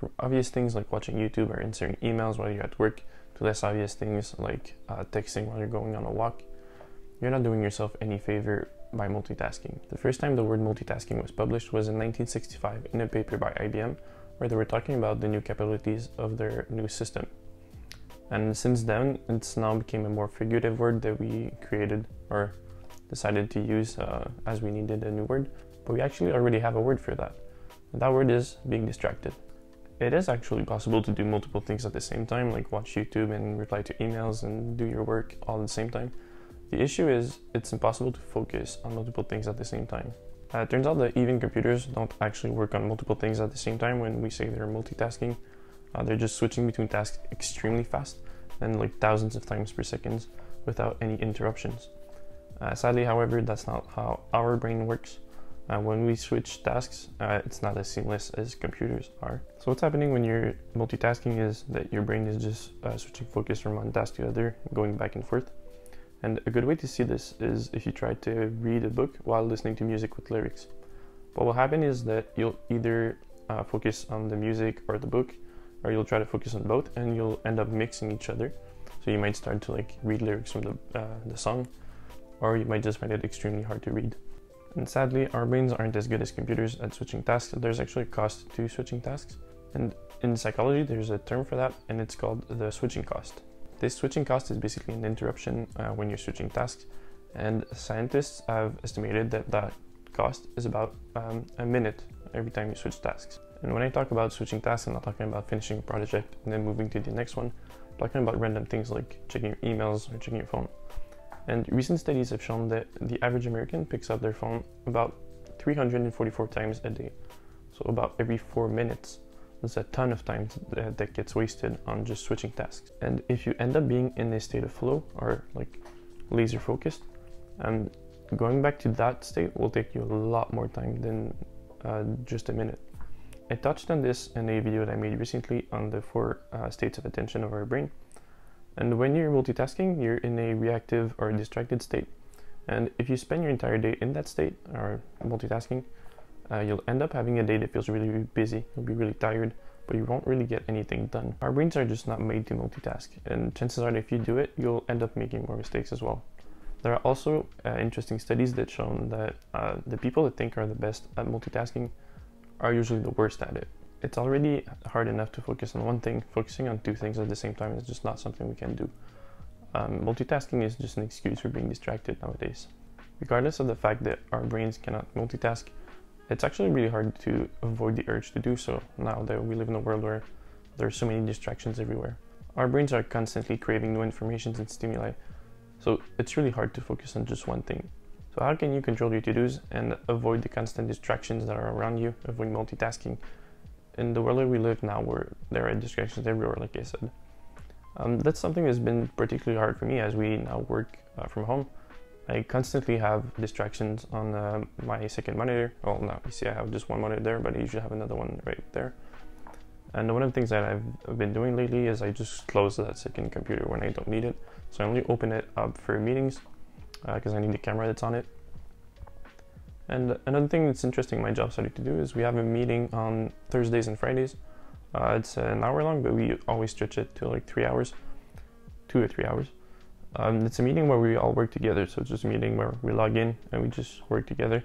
from obvious things like watching YouTube or answering emails while you're at work to less obvious things like texting while you're going on a walk, you're not doing yourself any favor by multitasking. The first time the word multitasking was published was in 1965 in a paper by IBM, where they were talking about the new capabilities of their new system. And since then, it's now became a more figurative word that we created or decided to use as we needed a new word, but we actually already have a word for that. And that word is being distracted. It is actually possible to do multiple things at the same time, like watch YouTube and reply to emails and do your work all at the same time. The issue is it's impossible to focus on multiple things at the same time. It turns out that even computers don't actually work on multiple things at the same time when we say they're multitasking. They're just switching between tasks extremely fast and like thousands of times per second without any interruptions. Sadly, however, that's not how our brain works. When we switch tasks, it's not as seamless as computers are. So what's happening when you're multitasking is that your brain is just switching focus from one task to the other, going back and forth. And a good way to see this is if you try to read a book while listening to music with lyrics. What will happen is that you'll either focus on the music or the book, or you'll try to focus on both and you'll end up mixing each other. So you might start to like read lyrics from the song, or you might just find it extremely hard to read. And sadly, our brains aren't as good as computers at switching tasks. There's actually a cost to switching tasks. And in psychology, there's a term for that, and it's called the switching cost. This switching cost is basically an interruption when you're switching tasks, and scientists have estimated that that cost is about a minute every time you switch tasks. And when I talk about switching tasks, I'm not talking about finishing a project and then moving to the next one. I'm talking about random things like checking your emails or checking your phone. And recent studies have shown that the average American picks up their phone about 344 times a day. So about every 4 minutes. There's a ton of time that gets wasted on just switching tasks. And if you end up being in a state of flow or like laser focused, going back to that state will take you a lot more time than just a minute. I touched on this in a video that I made recently on the 4 states of attention of our brain. And when you're multitasking, you're in a reactive or distracted state. And if you spend your entire day in that state or multitasking, you'll end up having a day that feels really, really busy. You'll be really tired, but you won't really get anything done. Our brains are just not made to multitask, and chances are that if you do it, you'll end up making more mistakes as well. There are also interesting studies that show that the people that think are the best at multitasking are usually the worst at it. It's already hard enough to focus on one thing. Focusing on 2 things at the same time is just not something we can do. Multitasking is just an excuse for being distracted nowadays. Regardless of the fact that our brains cannot multitask, it's actually really hard to avoid the urge to do so now that we live in a world where there are so many distractions everywhere. Our brains are constantly craving new information and stimuli, so it's really hard to focus on just one thing. So how can you control your to-dos and avoid the constant distractions that are around you, avoid multitasking? In the world that we live now, where there are distractions everywhere, like I said. That's something that's been particularly hard for me as we now work from home. I constantly have distractions on my second monitor. Well, now you see I have just one monitor there, but I usually have another one right there. And one of the things that I've been doing lately is I just close that second computer when I don't need it. So I only open it up for meetings because I need the camera that's on it. And another thing that's interesting my job started to do is we have a meeting on Thursdays and Fridays. It's an hour long, but we always stretch it to like 3 hours, 2 or 3 hours. It's a meeting where we all work together, so it's just a meeting where we log in and we just work together.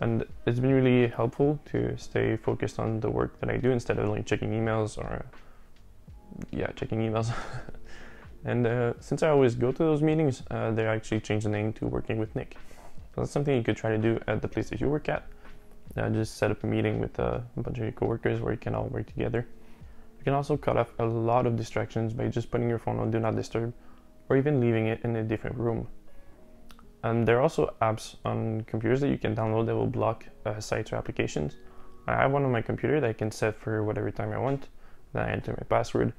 And it's been really helpful to stay focused on the work that I do instead of like checking emails or, checking emails. And since I always go to those meetings, they actually changed the name to Working with Nick. So that's something you could try to do at the place that you work at. Just set up a meeting with a bunch of your coworkers where you can all work together. You can also cut off a lot of distractions by just putting your phone on Do Not Disturb, or even leaving it in a different room. And there are also apps on computers that you can download that will block sites or applications. I have one on my computer that I can set for whatever time I want. Then I enter my password,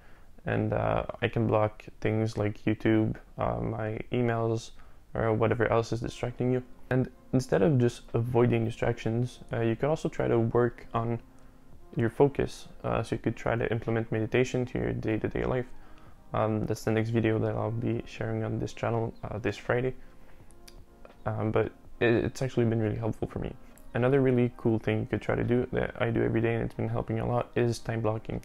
and I can block things like YouTube, my emails, or whatever else is distracting you. And instead of just avoiding distractions, you could also try to work on your focus. So you could try to implement meditation to your day-to-day life. That's the next video that I'll be sharing on this channel this Friday. But it's actually been really helpful for me. Another really cool thing you could try to do that I do every day and it's been helping a lot is time blocking.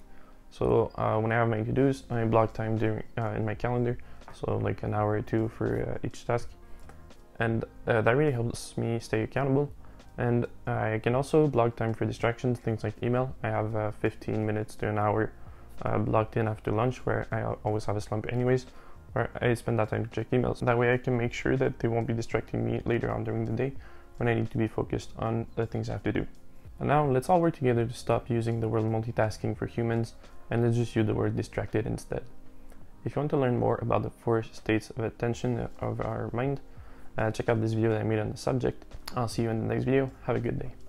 So when I have my to-dos, I block time during in my calendar, so like an hour or two for each task, and that really helps me stay accountable. And I can also block time for distractions, things like email. I have 15 minutes to an hour blocked in after lunch, where I always have a slump anyways, where I spend that time to check emails. That way I can make sure that they won't be distracting me later on during the day when I need to be focused on the things I have to do. And now let's all work together to stop using the word multitasking for humans, and let's just use the word distracted instead. If you want to learn more about the 4 states of attention of our mind, check out this video that I made on the subject. I'll see you in the next video. Have a good day.